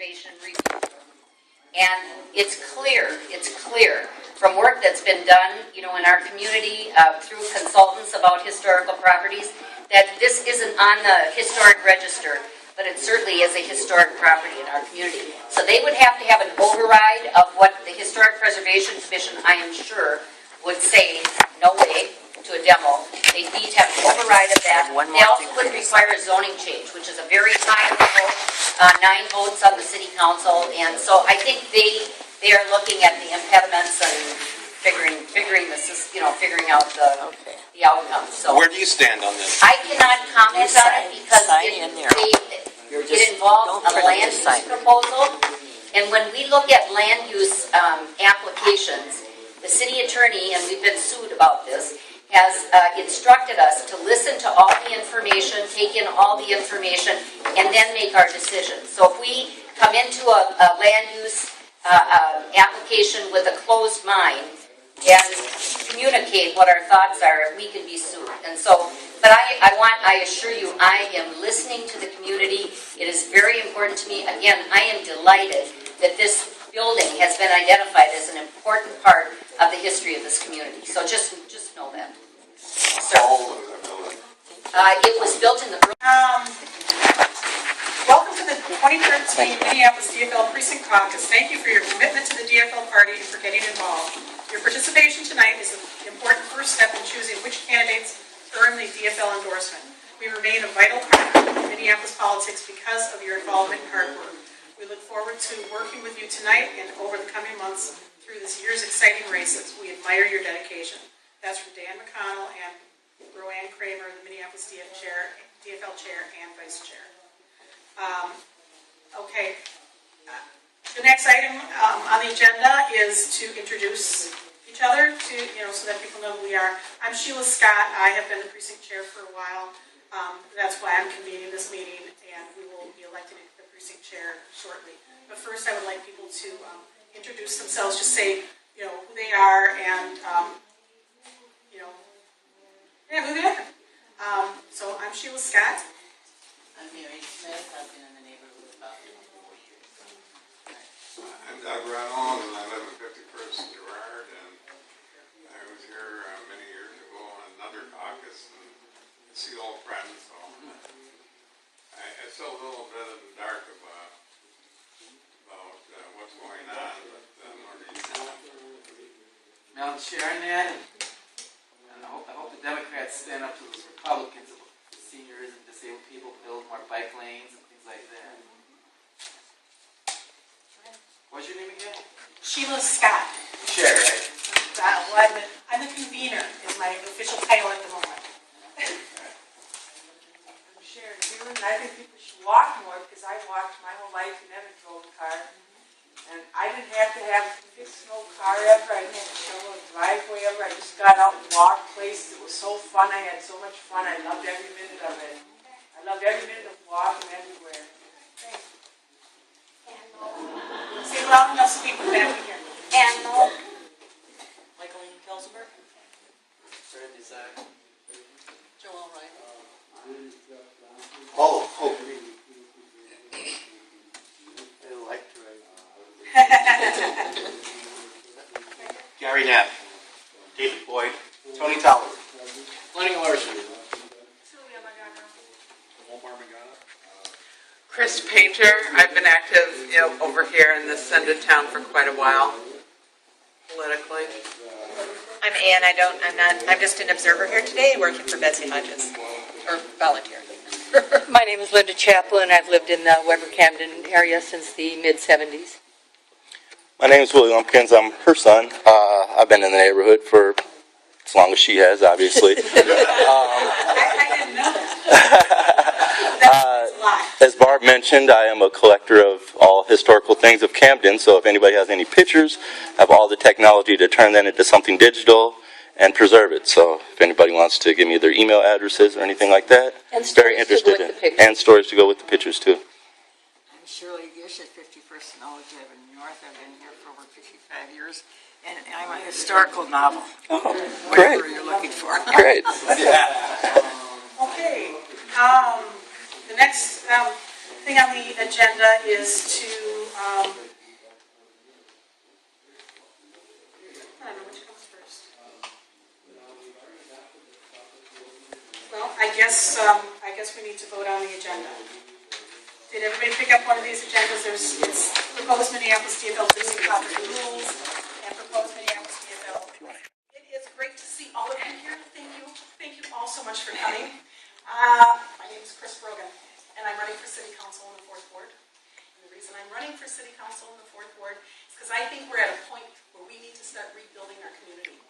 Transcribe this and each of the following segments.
Preservation Review. And it's clear from work that's been done, in our community through consultants about historical properties, that this isn't on the historic register, but it certainly is a historic property in our community. So they would have to have an override of what the Historic Preservation Commission, I am sure, would say, no way, to a demo. They need to have an override of that. They also would require a zoning change, which is a very high level, 9 votes on the city council, and so I think they are looking at the impediments and figuring out the outcome. So where do you stand on this? I cannot comment on it because it involves a land use proposal, and when we look at land use applications, the city attorney, and we've been sued about this, has instructed us to listen to all the information, take in all the information, and then make our decision. So if we come into a land use application with a closed mind and communicate what our thoughts are, we can be sued. And so, but I assure you, I am listening to the community. It is very important to me. Again, I am delighted that this building has been identified as an important part of the history of this community. So just know that. So, it was built in the welcome to the 2013 Minneapolis DFL Precinct Caucus. Thank you for your commitment to the DFL party and for getting involved. Your participation tonight is an important first step in choosing which candidates earn the DFL endorsement. We remain a vital part of Minneapolis politics because of your involvement and hard work. We look forward to working with you tonight and over the coming months through this year's exciting races. We admire your dedication. That's from Dan McConnell and Roanne Kramer, the Minneapolis DFL Chair and Vice Chair. Okay. The next item on the agenda is to introduce each other so that people know who we are. I'm Sheila Scott. I have been the precinct chair for a while. That's why I'm convening this meeting, and we will be electing the precinct chair shortly. But first, I would like people to introduce themselves, just say who they are, and who they are. So I'm Sheila Scott. I'm Mary Smith. I've been in the neighborhood about 4 years. I'm Doug Reynolds, and I live in 51st Girard, and I was here many years ago on another caucus, and I see old friends, so it's still a little bit in the dark about what's going on, but more detail. Now I'm sharing that, and I hope the Democrats stand up to those Republicans about seniors and disabled people, build more bike lanes and things like that. What's your name again? Sheila Scott. Chair, right? I'm the convener, is my official title at the moment. I'm Sharon Newman. I think people should walk more because I walked my whole life and never drove a car. And I didn't have to have fix no car ever. I didn't have to shovel a driveway ever. I just got out and walked places. It was so fun. I had so much fun. I loved every minute of it. I loved every minute of walking everywhere. Thanks. Say loud enough so people can hear. animal. Michael Kelsenberg? Fred Desire. Joel Wright. Oh. I like to write. Gary Knapp. David Boyd. Tony Towler. Lenny Larson. Sylvia Magana. Omar Magana. Chris Painter. I've been active over here in this end of town for quite a while, politically. I'm Ann. I'm just an observer here today, working for Betsy Hodges, or volunteer. My name is Linda Chaplin. I've lived in the Weber-Camden area since the mid-'70s. My name is Willie Lumpkins. I'm her son. I've been in the neighborhood for as long as she has, obviously. I didn't know that. That's a lot. As Barb mentioned, I am a collector of all historical things of Camden, so if anybody has any pictures, I have all the technology to turn that into something digital and preserve it. So if anybody wants to give me their email addresses or anything like that, And very stories to go interested with in. the pictures. And stories to go with the pictures, too. I'm Shirley Gish at 51st Knowledge Avenue North. I've been here for over 55 years, and I'm a historical novel. Oh, Whatever great. you're looking for. Great. Okay. The next thing on the agenda is to I don't know which comes first. Well, I guess we need to vote on the agenda. Did everybody pick up one of these agendas? It's proposed Minneapolis DFL precinct Caucus rules and proposed Minneapolis DFL. It is great to see all of you here. Thank you. Thank you all so much for coming. My name is Chris Brogan, and I'm running for City Council in the 4th Ward. And the reason I'm running for City Council in the 4th Ward is because I think we're at a point where we need to start rebuilding our community.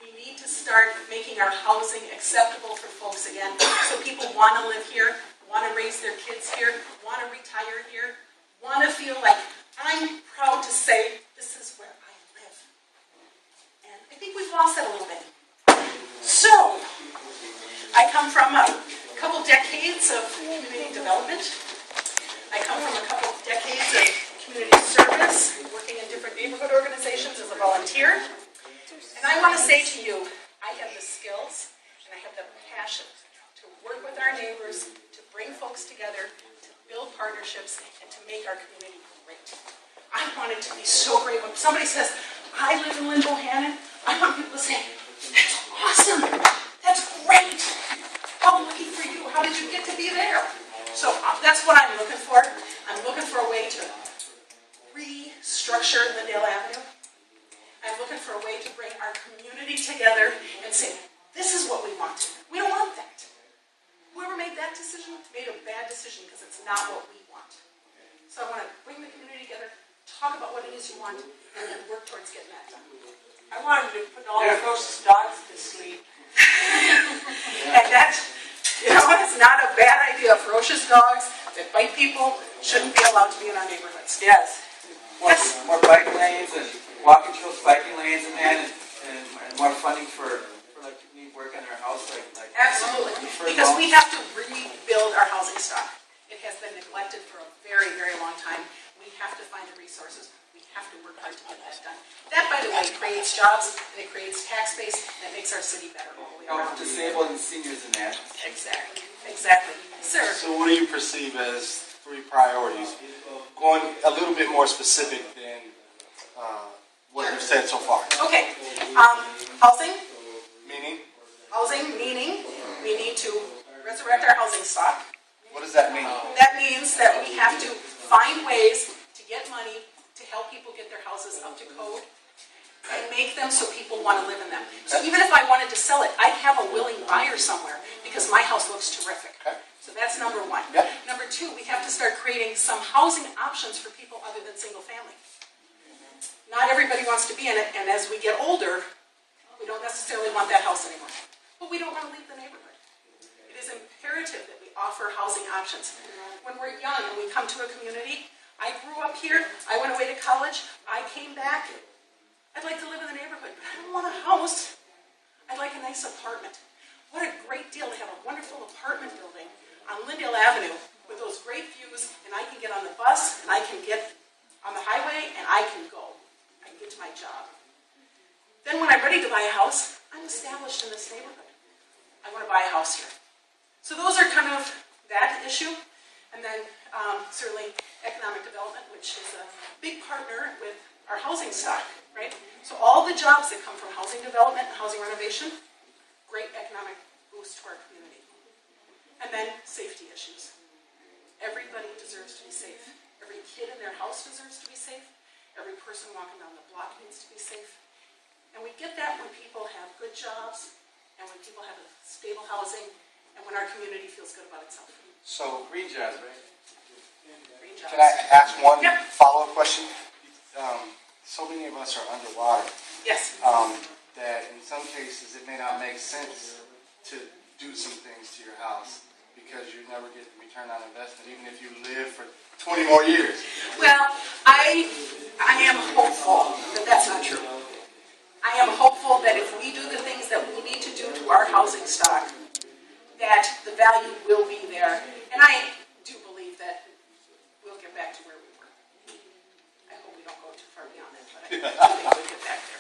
We need to start making our housing acceptable for folks again, so people want to live here, want to raise their kids here, want to retire here, want to feel like I'm proud to say this is where I live. And I think we've lost that a little bit. So, I come from a couple decades of community development. I come from a couple decades of community service, working in different neighborhood organizations as a volunteer. And I want to say to you, I have the skills and I have the passion to work with our neighbors, to bring folks together, to build partnerships, and to make our community great. I want it to be so great. When somebody says, I live in Lynn Bohannon, I want people to say, that's awesome, that's great. How lucky for you, how did you get to be there? So that's what I'm looking for. I'm looking for a way to restructure Lyndale Avenue. I'm looking for a way to bring our community together and say, this is what we want. We don't want that. Whoever made that decision made a bad decision because it's not what we want. So I want to bring the community together, talk about what it is you want, and then work towards getting that done. I wanted to put all the ferocious dogs to sleep. And that's, it's not a bad idea. Ferocious dogs that bite people shouldn't be allowed to be in our neighborhoods. Yes. More bike lanes and walking trails, biking lanes, and that, and more funding for like people need work on their house, like Absolutely, because we have to rebuild our housing stock. It has been neglected for a very, very long time. We have to find the resources. We have to work hard to get that done. That, by the way, creates jobs, and it creates tax base, and it makes our city better all the way around. disabled and seniors and that. Exactly, exactly. Sir? So what do you perceive as 3 priorities? Going a little bit more specific than what you've said so far. Okay, housing. Meaning? Housing, meaning we need to resurrect our housing stock. What does that mean? That means that we have to find ways to get money to help people get their houses up to code and make them so people want to live in them. So even if I wanted to sell it, I have a willing buyer somewhere because my house looks terrific. Okay. So that's number 1. Yep. Number 2, we have to start creating some housing options for people other than single family. Not everybody wants to be in it, and as we get older, we don't necessarily want that house anymore. But we don't want to leave the neighborhood. It is imperative that we offer housing options. When we're young and we come to a community, I grew up here, I went away to college, I came back. I'd like to live in the neighborhood, but I don't want a house. I'd like a nice apartment. What a great deal to have a wonderful apartment building on Lyndale Avenue with those great views, and I can get on the bus, and I can get on the highway, and I can go. I can get to my job. Then when I'm ready to buy a house, I'm established in this neighborhood. I want to buy a house here. So those are kind of that issue. And then certainly economic development, which is a big partner with our housing stock, right? So all the jobs that come from housing development and housing renovation, great economic boost to our community. And then safety issues. Everybody deserves to be safe. Every kid in their house deserves to be safe. Every person walking down the block needs to be safe. And we get that when people have good jobs, and when people have stable housing, and when our community feels good about itself. So, Green jobs, right? Green jobs. can I ask one Yep. follow-up question? So many of us are underwater Yes. that in some cases it may not make sense to do some things to your house because you never get the return on investment, even if you live for 20 more years. Well, I am hopeful that that's not true. I am hopeful that if we do the things that we need to do to our housing stock, that the value will be there. And I do believe that we'll get back to where we were. I hope we don't go too far beyond that, but I think we'll get back there.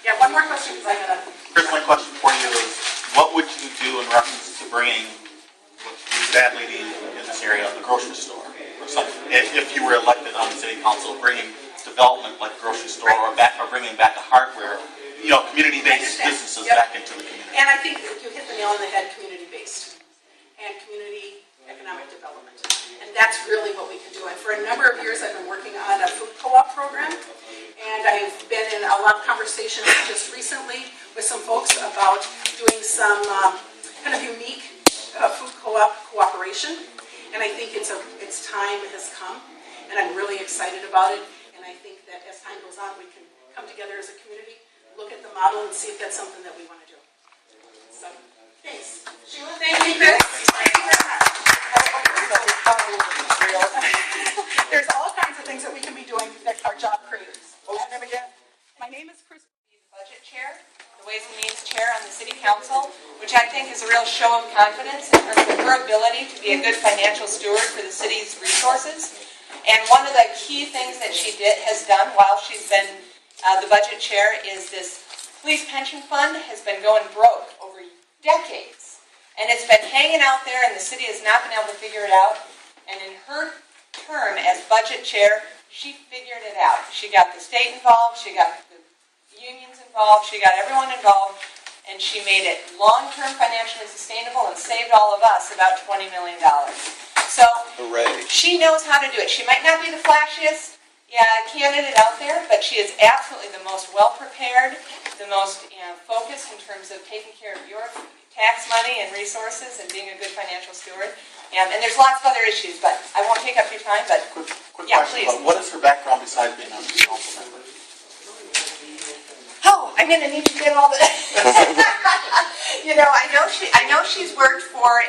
Yeah, one more question, because I got to... Chris, my question for you is, what would you do in reference to bringing what badly needed in this area, a grocery store, or something, if you were elected on the city council, development like grocery store or bringing back a hardware, community-based businesses back into the community. And I think that you hit the nail on the head, community-based and community economic development. And that's really what we can do. And for a number of years, I've been working on a food co-op program. And I've been in a lot of conversations just recently with some folks about doing some kind of unique food co-op cooperation. And I think it's time has come. And I'm really excited about it. And I think that as time goes on, we can come together as a community, look at the model, and see if that's something that we want to do. So, thanks. Sheila, thank you, Chris. Thank you very much. There's all kinds of things that we can be doing that are job creators. My name is Chris, the budget chair, the Ways and Means chair on the city council, which I think is a real show of confidence in terms of her ability to be a good financial steward for the city's resources. And one of the key things that she has done while she's been the budget chair is this police pension fund has been going broke over decades. And it's been hanging out there and the city has not been able to figure it out. And in her term as budget chair, she figured it out. She got the state involved, she got the unions involved, she got everyone involved, and she made it long-term financially sustainable and saved all of us about $20 million. So Hooray. She knows how to do it. She might not be the flashiest candidate out there, but she is absolutely the most well-prepared, the most focused in terms of taking care of your tax money and resources and being a good financial steward. And there's lots of other issues, but I won't take up your time. But Quick yeah, question, please. but what is her background besides being a council member? Oh, I'm going to need to get all the. I know she's worked for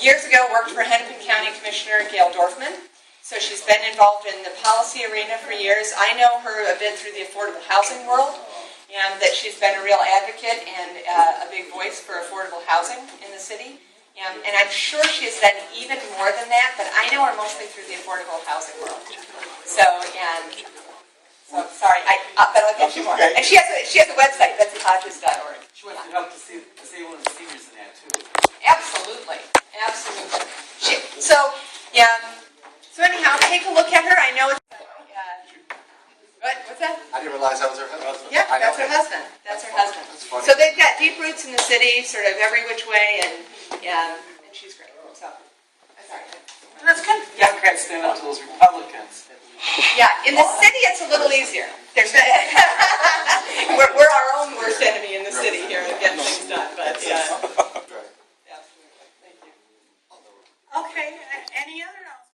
years ago. Worked for Hennepin County Commissioner Gail Dorfman. So she's been involved in the policy arena for years. I know her a bit through the affordable housing world, and that she's been a real advocate and a big voice for affordable housing in the city. And I'm sure she has done even more than that, but I know her mostly through the affordable housing world. So sorry, but I'll get you more. Okay. And she has a website, BetsyHodges.org. She wants to help disable the seniors in that too. Absolutely. So anyhow, take a look at her. I know it's... What's that? I didn't realize that was her husband. Yeah, that's her husband. That's funny. So they've got deep roots in the city, sort of every which way, and she's great. So, that's all right. That's good. Democrats stand up to those Republicans. Yeah, in the city it's a little easier. We're our